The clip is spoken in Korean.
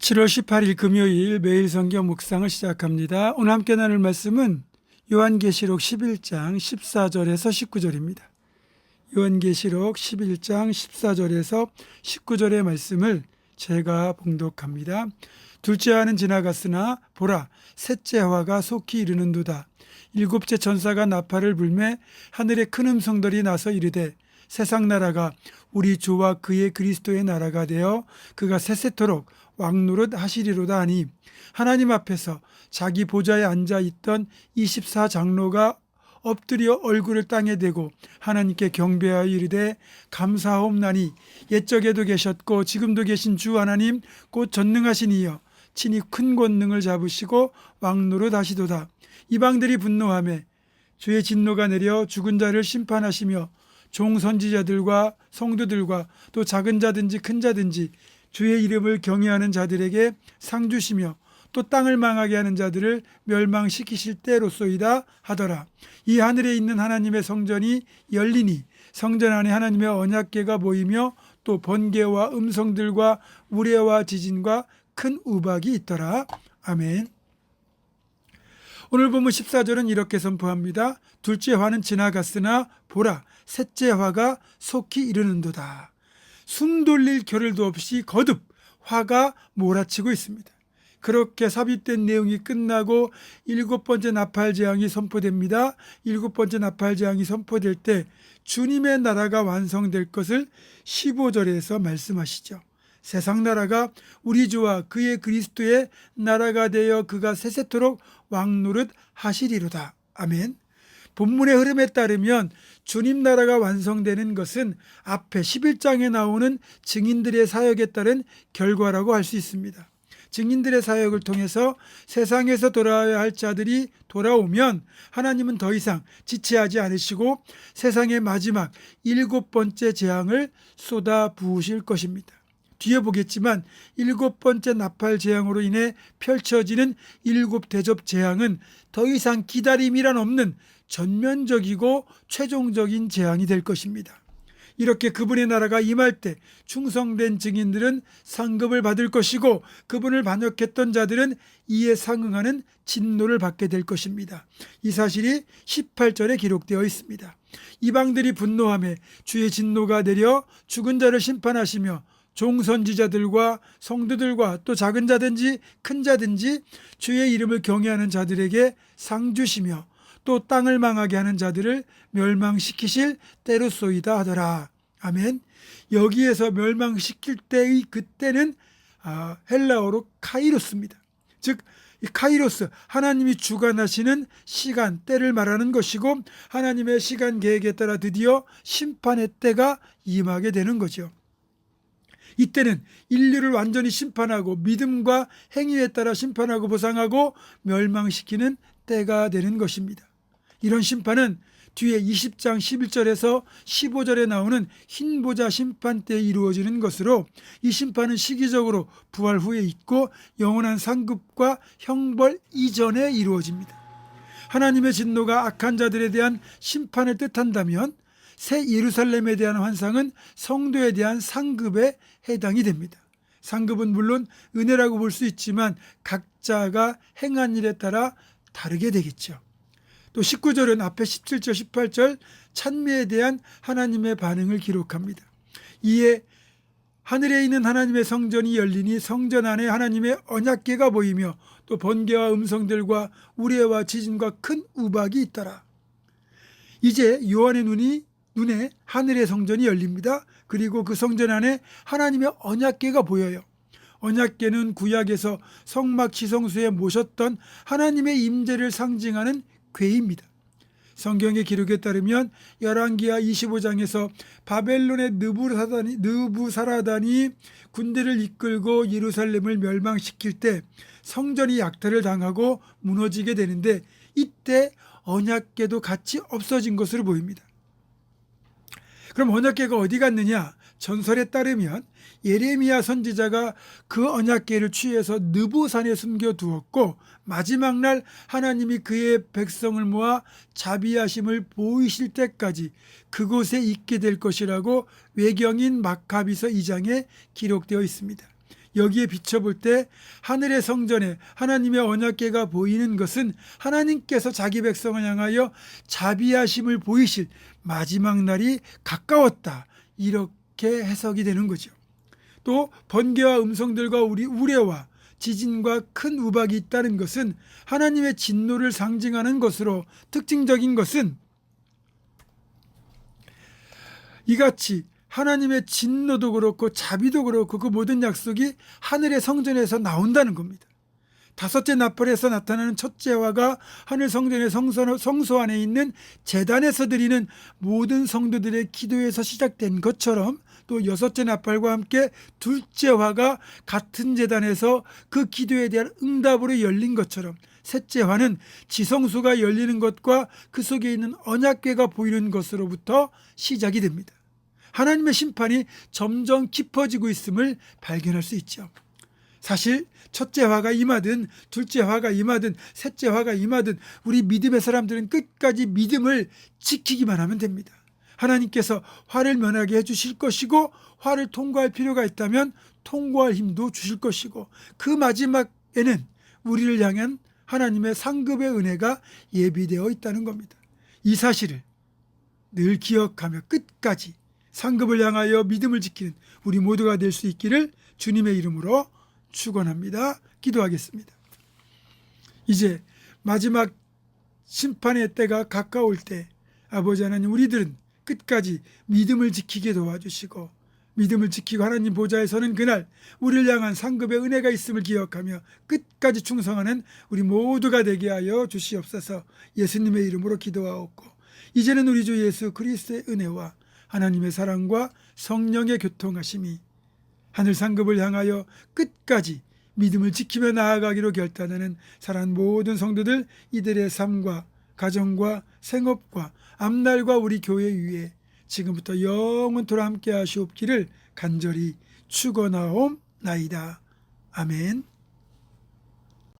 7월 18일 금요일 매일 성경 묵상을 시작합니다. 오늘 함께 나눌 말씀은 요한계시록 11장 14절에서 19절입니다. 요한계시록 11장 14절에서 19절의 말씀을 제가 봉독합니다. 둘째 화는 지나갔으나 보라 셋째 화가 속히 이르는도다. 일곱째 천사가 나팔을 불매 하늘에 큰 음성들이 나서 이르되 세상 나라가 우리 주와 그의 그리스도의 나라가 되어 그가 세세토록 왕노릇 하시리로다 하니 하나님 앞에서 자기 보좌에 앉아 있던 24장로가 엎드려 얼굴을 땅에 대고 하나님께 경배하여 이르되 감사하옵나니 옛적에도 계셨고 지금도 계신 주 하나님 곧 전능하신 이여 친히 큰 권능을 잡으시고 왕노릇 하시도다. 이방들이 분노하매 주의 진노가 내려 죽은 자를 심판하시며 종 선지자들과 성도들과 또 작은 자든지 큰 자든지 주의 이름을 경외하는 자들에게 상 주시며 또 땅을 망하게 하는 자들을 멸망시키실 때로소이다 하더라. 이 하늘에 있는 하나님의 성전이 열리니 성전 안에 하나님의 언약궤가 보이며 또 번개와 음성들과 우레와 지진과 큰 우박이 있더라. 아멘. 오늘 본문 14절은 이렇게 선포합니다. 둘째 화는 지나갔으나 보라 셋째 화가 속히 이르는도다. 숨 돌릴 겨를도 없이 거듭 화가 몰아치고 있습니다. 그렇게 삽입된 내용이 끝나고 일곱 번째 나팔 재앙이 선포됩니다. 일곱 번째 나팔 재앙이 선포될 때 주님의 나라가 완성될 것을 15절에서 말씀하시죠. 세상 나라가 우리 주와 그의 그리스도의 나라가 되어 그가 세세토록 왕노릇 하시리로다. 아멘. 본문의 흐름에 따르면 주님 나라가 완성되는 것은 앞에 11장에 나오는 증인들의 사역에 따른 결과라고 할 수 있습니다. 증인들의 사역을 통해서 세상에서 돌아와야 할 자들이 돌아오면 하나님은 더 이상 지체하지 않으시고 세상의 마지막 일곱 번째 재앙을 쏟아 부으실 것입니다. 뒤에 보겠지만 일곱 번째 나팔 재앙으로 인해 펼쳐지는 일곱 대접 재앙은 더 이상 기다림이란 없는 전면적이고 최종적인 재앙이 될 것입니다. 이렇게 그분의 나라가 임할 때 충성된 증인들은 상급을 받을 것이고 그분을 반역했던 자들은 이에 상응하는 진노를 받게 될 것입니다. 이 사실이 18절에 기록되어 있습니다. 이방들이 분노하며 주의 진노가 내려 죽은 자를 심판하시며 종선지자들과 성도들과 또 작은 자든지 큰 자든지 주의 이름을 경외하는 자들에게 상 주시며 또 땅을 망하게 하는 자들을 멸망시키실 때로소이다 하더라. 아멘. 여기에서 멸망시킬 때의 그때는 헬라어로 카이로스입니다. 즉 이 카이로스 하나님이 주관하시는 시간 때를 말하는 것이고 하나님의 시간 계획에 따라 드디어 심판의 때가 임하게 되는 거죠. 이때는 인류를 완전히 심판하고 믿음과 행위에 따라 심판하고 보상하고 멸망시키는 때가 되는 것입니다. 이런 심판은 뒤에 20장 11절에서 15절에 나오는 흰보자 심판 때 이루어지는 것으로 이 심판은 시기적으로 부활 후에 있고 영원한 상급과 형벌 이전에 이루어집니다. 하나님의 진노가 악한 자들에 대한 심판을 뜻한다면 새 예루살렘에 대한 환상은 성도에 대한 상급에 해당이 됩니다. 상급은 물론 은혜라고 볼 수 있지만 각자가 행한 일에 따라 다르게 되겠죠. 또 19절은 앞에 17절, 18절 찬미에 대한 하나님의 반응을 기록합니다. 이에 하늘에 있는 하나님의 성전이 열리니 성전 안에 하나님의 언약궤가 보이며 또 번개와 음성들과 우레와 지진과 큰 우박이 있더라. 이제 요한의 눈에 하늘의 성전이 열립니다. 그리고 그 성전 안에 하나님의 언약궤가 보여요. 언약궤는 구약에서 성막 지성소에 모셨던 하나님의 임재를 상징하는 궤입니다. 성경의 기록에 따르면 열왕기하 25장에서 바벨론의 느부사라단이 군대를 이끌고 예루살렘을 멸망시킬 때 성전이 약탈을 당하고 무너지게 되는데 이때 언약궤도 같이 없어진 것으로 보입니다. 그럼 언약궤가 어디 갔느냐? 전설에 따르면 예레미야 선지자가 그 언약궤를 취해서 느보산에 숨겨두었고 마지막 날 하나님이 그의 백성을 모아 자비하심을 보이실 때까지 그곳에 있게 될 것이라고 외경인 마카비서 2장에 기록되어 있습니다. 여기에 비춰볼 때 하늘의 성전에 하나님의 언약궤가 보이는 것은 하나님께서 자기 백성을 향하여 자비하심을 보이실 마지막 날이 가까웠다, 이렇게 해석이 되는 거죠. 또 번개와 음성들과 우레와 지진과 큰 우박이 있다는 것은 하나님의 진노를 상징하는 것으로, 특징적인 것은 이같이 하나님의 진노도 그렇고 자비도 그렇고 그 모든 약속이 하늘의 성전에서 나온다는 겁니다. 다섯째 나팔에서 나타나는 첫째 화가 하늘 성전의 성소 안에 있는 제단에서 드리는 모든 성도들의 기도에서 시작된 것처럼, 또 여섯째 나팔과 함께 둘째 화가 같은 제단에서 그 기도에 대한 응답으로 열린 것처럼, 셋째 화는 지성소가 열리는 것과 그 속에 있는 언약궤가 보이는 것으로부터 시작이 됩니다. 하나님의 심판이 점점 깊어지고 있음을 발견할 수 있죠. 사실 첫째 화가 임하든 둘째 화가 임하든 셋째 화가 임하든 우리 믿음의 사람들은 끝까지 믿음을 지키기만 하면 됩니다. 하나님께서 화를 면하게 해주실 것이고, 화를 통과할 필요가 있다면 통과할 힘도 주실 것이고, 그 마지막에는 우리를 향한 하나님의 상급의 은혜가 예비되어 있다는 겁니다. 이 사실을 늘 기억하며 끝까지 상급을 향하여 믿음을 지키는 우리 모두가 될 수 있기를 주님의 이름으로 축원합니다. 기도하겠습니다. 이제 마지막 심판의 때가 가까울 때 아버지 하나님, 우리들은 끝까지 믿음을 지키게 도와주시고, 믿음을 지키고 하나님 보좌에 서는 그날 우리를 향한 상급의 은혜가 있음을 기억하며 끝까지 충성하는 우리 모두가 되게 하여 주시옵소서. 예수님의 이름으로 기도하옵고, 이제는 우리 주 예수 그리스도의 은혜와 하나님의 사랑과 성령의 교통하심이 하늘 상급을 향하여 끝까지 믿음을 지키며 나아가기로 결단하는 사랑하는 모든 성도들, 이들의 삶과 가정과 생업과 앞날과 우리 교회 위에 지금부터 영원토록 함께 하시옵기를 간절히 축원하옵나이다. 아멘.